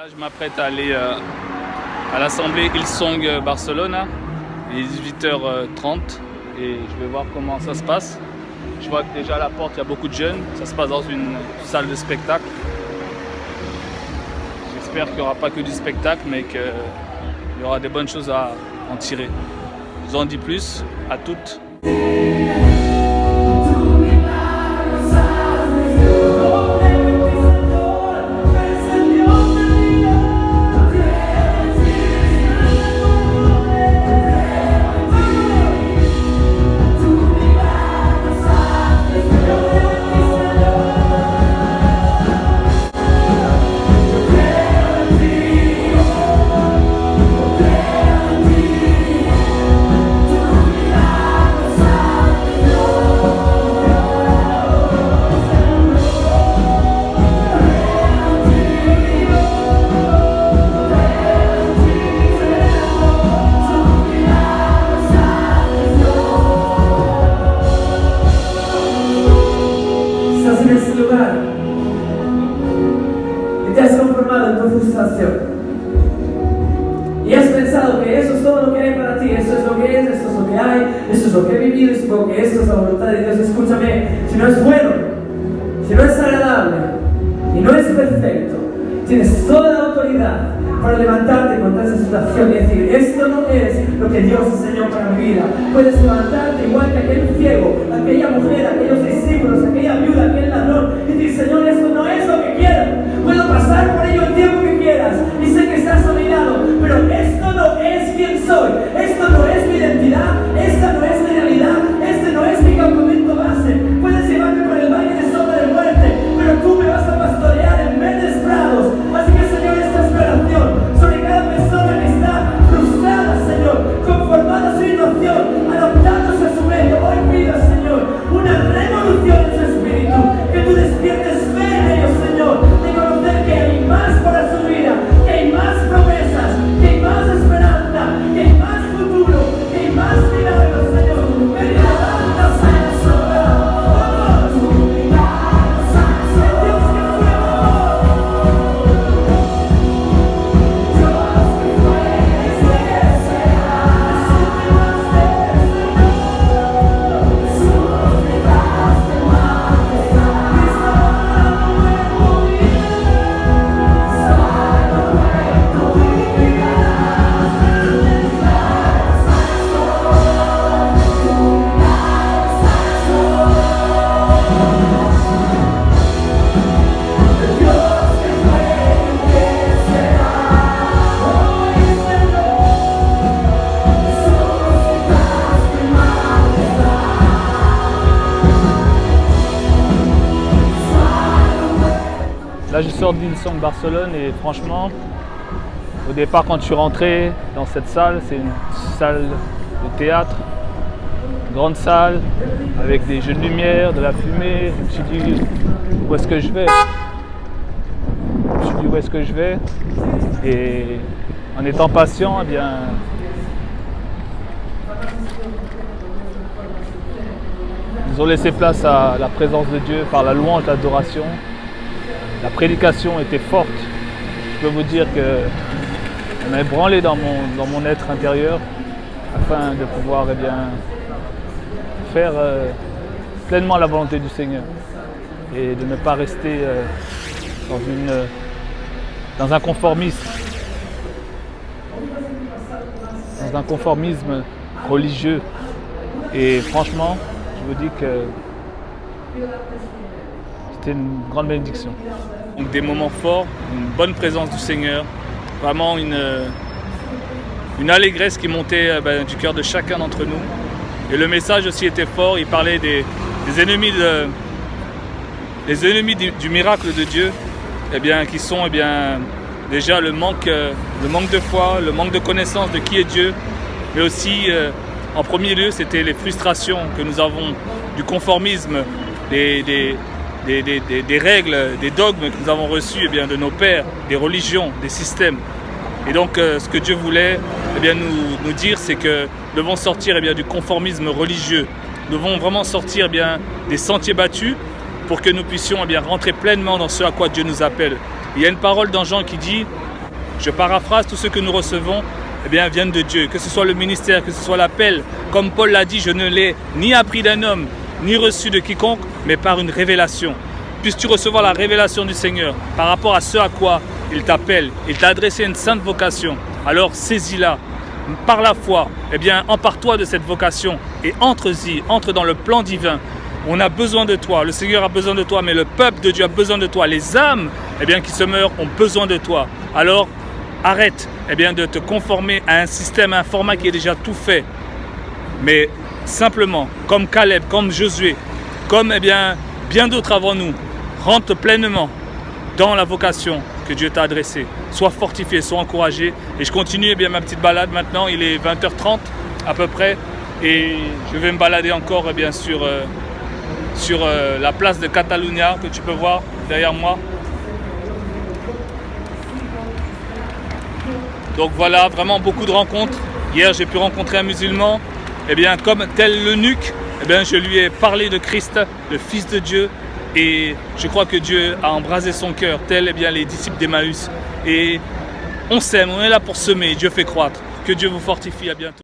Là, je m'apprête à aller à l'Assemblée Hillsong Barcelone. Il est 18h30 et je vais voir comment ça se passe. Je vois que déjà à la porte, il y a beaucoup de jeunes. Ça se passe dans une salle de spectacle. J'espère qu'il n'y aura pas que du spectacle, mais qu'il y aura des bonnes choses à en tirer. Je vous en dis plus. À toutes. Y te has conformado en tu frustración y has pensado que eso es todo lo que hay para ti, eso es lo que es, esto es lo que hay, eso es lo que he vivido y supongo que esto es la voluntad de Dios. Escúchame, si no es bueno, si no es agradable y no es perfecto, tienes toda la autoridad para levantarte contra esa situación y decir: esto no es lo que Dios enseñó para mi vida. Puedes levantarte igual que aquel ciego, aquella mujer, aquellos discípulos, aquella viuda, aquel ladrón, y decir: Señor, esto no es lo que quiero. Puedo pasar por ello el tiempo que quieras y sé que estás a mi lado, pero esto no es quien soy, esto no es mi identidad, esta no es mi realidad, este no es mi campamento base. Puedes llevarme por el valle de sombra de muerte, pero tú me vas a pastorear en verdes prados. Así que, Señor, esta es mi oración sobre cada persona que está frustrada, Señor, conformada a su situación, adaptándose a su medio. Hoy pido, Señor, una revolución en su espíritu, que tú despiertes fe en ellos, Señor, de conocer que hay más para su vida, que hay más promesas, que hay más esperanza, que hay más futuro, que hay más milagros, Señor. Ven y levántate, Señor. ¡Vamos! ¡El Dios que Là, je sors d'Hillsong Barcelone et franchement, au départ, quand je suis rentré dans cette salle, c'est une salle de théâtre, une grande salle avec des jeux de lumière, de la fumée. Je me suis dit, où est-ce que je vais? Je me suis dit, où est-ce que je vais? Et en étant patient, eh bien, nous ont laissé place à la présence de Dieu par la louange, l'adoration. La prédication était forte. Je peux vous dire qu'elle m'a ébranlé dans mon être intérieur afin de pouvoir faire pleinement la volonté du Seigneur et de ne pas rester dans un conformisme religieux. Et franchement, je vous dis que c'était une grande bénédiction. Donc des moments forts, une bonne présence du Seigneur, vraiment une allégresse qui montait du cœur de chacun d'entre nous. Et le message aussi était fort, il parlait des ennemis, du miracle de Dieu, qui sont déjà le manque de foi, le manque de connaissance de qui est Dieu, mais aussi en premier lieu c'était les frustrations que nous avons du conformisme, des règles, des dogmes que nous avons reçus de nos pères, des religions, des systèmes. Et donc ce que Dieu voulait nous dire, c'est que nous devons sortir du conformisme religieux. Nous devons vraiment sortir des sentiers battus pour que nous puissions rentrer pleinement dans ce à quoi Dieu nous appelle. Il y a une parole dans Jean qui dit Je paraphrase, tout ce que nous recevons eh bien, viennent de Dieu. Que ce soit le ministère, que ce soit l'appel. Comme Paul l'a dit, je ne l'ai ni appris d'un homme, ni reçu de quiconque, mais par une révélation. Puisses-tu recevoir la révélation du Seigneur par rapport à ce à quoi il t'appelle. Il t'a adressé une sainte vocation. Alors saisis-la. Par la foi, eh bien, empare-toi de cette vocation et entre-y, entre dans le plan divin. On a besoin de toi, le Seigneur a besoin de toi, mais le peuple de Dieu a besoin de toi. Les âmes eh bien, qui se meurent ont besoin de toi. Alors, arrête eh bien, de te conformer à un système, à un format qui est déjà tout fait. Mais simplement, comme Caleb, comme Josué, comme eh bien d'autres avant nous, rentre pleinement dans la vocation que Dieu t'a adressée. Sois fortifié, sois encouragé. Et je continue eh bien, ma petite balade maintenant. Il est 20h30 à peu près. Et je vais me balader encore eh bien, sur la place de Catalunya que tu peux voir derrière moi. Donc voilà, vraiment beaucoup de rencontres. Hier, j'ai pu rencontrer un musulman. Eh bien, comme tel l'eunuque, eh bien, je lui ai parlé de Christ, le Fils de Dieu. Et je crois que Dieu a embrasé son cœur, tel eh bien, les disciples d'Emmaüs. Et on s'aime, on est là pour semer, Dieu fait croître. Que Dieu vous fortifie, à bientôt.